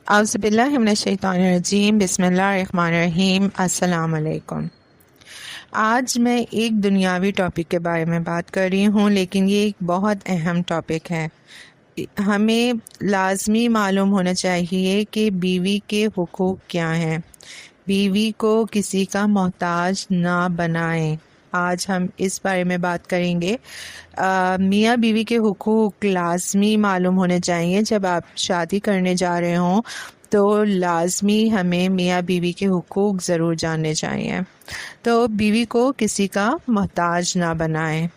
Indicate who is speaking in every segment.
Speaker 1: اعوذ باللہ من الشیطان الرجیم، بسم اللہ الرحمن الرحیم۔ السلام علیکم۔ آج میں ایک دنیاوی ٹاپک کے بارے میں بات کر رہی ہوں، لیکن یہ ایک بہت اہم ٹاپک ہے۔ ہمیں لازمی معلوم ہونا چاہیے کہ بیوی کے حقوق کیا ہیں۔ بیوی کو کسی کا محتاج نہ بنائیں۔ آج ہم اس بارے میں بات کریں گے۔ میاں بیوی کے حقوق لازمی معلوم ہونے چاہیے۔ جب آپ شادی کرنے جا رہے ہوں تو لازمی ہمیں میاں بیوی کے حقوق ضرور جاننے چاہیے۔ تو بیوی کو کسی کا محتاج نہ بنائیں۔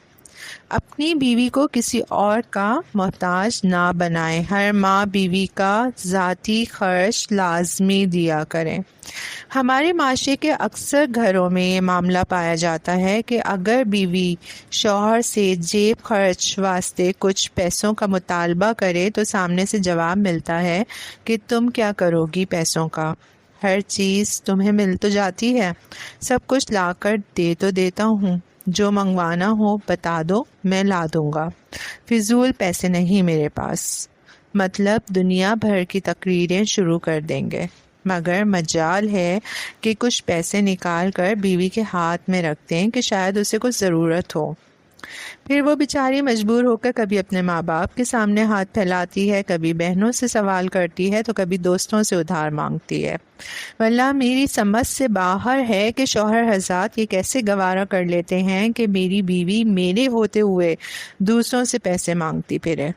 Speaker 1: اپنی بیوی کو کسی اور کا محتاج نہ بنائیں۔ ہر ماں بیوی کا ذاتی خرچ لازمی دیا کریں۔ ہمارے معاشرے کے اکثر گھروں میں یہ معاملہ پایا جاتا ہے کہ اگر بیوی شوہر سے جیب خرچ واسطے کچھ پیسوں کا مطالبہ کرے تو سامنے سے جواب ملتا ہے کہ تم کیا کرو گی پیسوں کا؟ ہر چیز تمہیں مل تو جاتی ہے، سب کچھ لا کر دے تو دیتا ہوں، جو منگوانا ہو بتا دو میں لا دوں گا، فضول پیسے نہیں میرے پاس۔ مطلب دنیا بھر کی تقریریں شروع کر دیں گے، مگر مجال ہے کہ کچھ پیسے نکال کر بیوی کے ہاتھ میں رکھ دیں کہ شاید اسے کچھ ضرورت ہو۔ پھر وہ بیچاری مجبور ہو کر کبھی اپنے ماں باپ کے سامنے ہاتھ پھیلاتی ہے، کبھی بہنوں سے سوال کرتی ہے تو کبھی دوستوں سے ادھار مانگتی ہے۔ واللہ میری سمجھ سے باہر ہے کہ شوہر حضرات یہ کیسے گوارا کر لیتے ہیں کہ میری بیوی میرے ہوتے ہوئے دوسروں سے پیسے مانگتی پھرے۔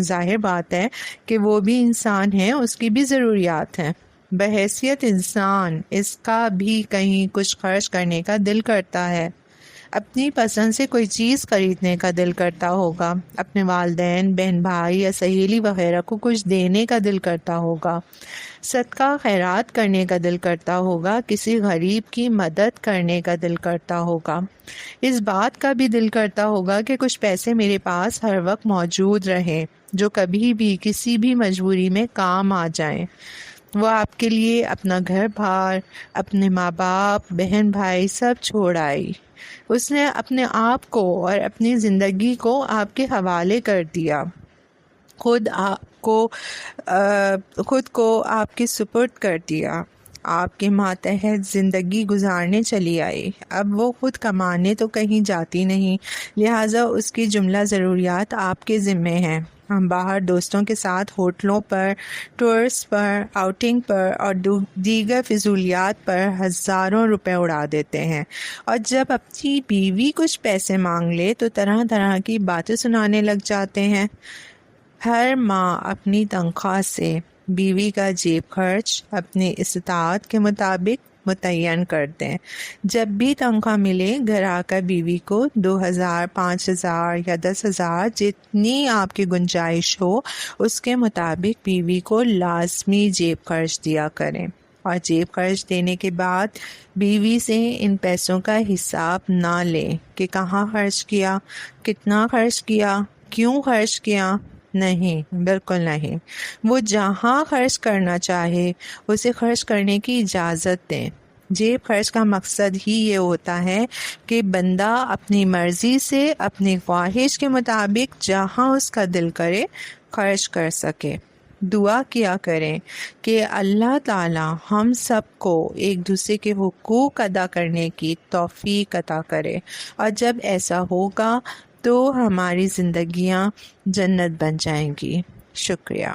Speaker 1: ظاہر بات ہے کہ وہ بھی انسان ہے، اس کی بھی ضروریات ہیں۔ بحیثیت انسان اس کا بھی کہیں کچھ خرچ کرنے کا دل کرتا ہے، اپنی پسند سے کوئی چیز خریدنے کا دل کرتا ہوگا، اپنے والدین، بہن بھائی یا سہیلی وغیرہ کو کچھ دینے کا دل کرتا ہوگا، صدقہ خیرات کرنے کا دل کرتا ہوگا، کسی غریب کی مدد کرنے کا دل کرتا ہوگا۔ اس بات کا بھی دل کرتا ہوگا کہ کچھ پیسے میرے پاس ہر وقت موجود رہیں جو کبھی بھی کسی بھی مجبوری میں کام آ جائیں۔ وہ آپ کے لیے اپنا گھر بار، اپنے ماں باپ، بہن بھائی سب چھوڑ آئی۔ اس نے اپنے آپ کو اور اپنی زندگی کو آپ کے حوالے کر دیا، خود کو آپ کے سپرد کر دیا، آپ کے ماتحت زندگی گزارنے چلی آئی۔ اب وہ خود کمانے تو کہیں جاتی نہیں، لہٰذا اس کی جملہ ضروریات آپ کے ذمے ہیں۔ ہم باہر دوستوں کے ساتھ ہوٹلوں پر، ٹورز پر، آؤٹنگ پر اور دیگر فضولیات پر ہزاروں روپے اڑا دیتے ہیں، اور جب اپنی بیوی کچھ پیسے مانگ لے تو طرح طرح کی باتیں سنانے لگ جاتے ہیں۔ ہر ماں اپنی تنخواہ سے بیوی کا جیب خرچ اپنی استطاعت کے مطابق متعین کر دیں۔ جب بھی تنخواہ ملے گھر آ کر بیوی کو 2000، 5000 یا 10,000 جتنی آپ کی گنجائش ہو اس کے مطابق بیوی کو لازمی جیب خرچ دیا کریں، اور جیب خرچ دینے کے بعد بیوی سے ان پیسوں کا حساب نہ لیں کہ کہاں خرچ کیا، کتنا خرچ کیا، کیوں خرچ کیا۔ نہیں، بالکل نہیں۔ وہ جہاں خرچ کرنا چاہے اسے خرچ کرنے کی اجازت دیں۔ جیب خرچ کا مقصد ہی یہ ہوتا ہے کہ بندہ اپنی مرضی سے اپنی خواہش کے مطابق جہاں اس کا دل کرے خرچ کر سکے۔ دعا کیا کریں کہ اللہ تعالی ہم سب کو ایک دوسرے کے حقوق ادا کرنے کی توفیق عطا کرے، اور جب ایسا ہوگا تو ہماری زندگیاں جنت بن جائیں گی۔ شکریہ۔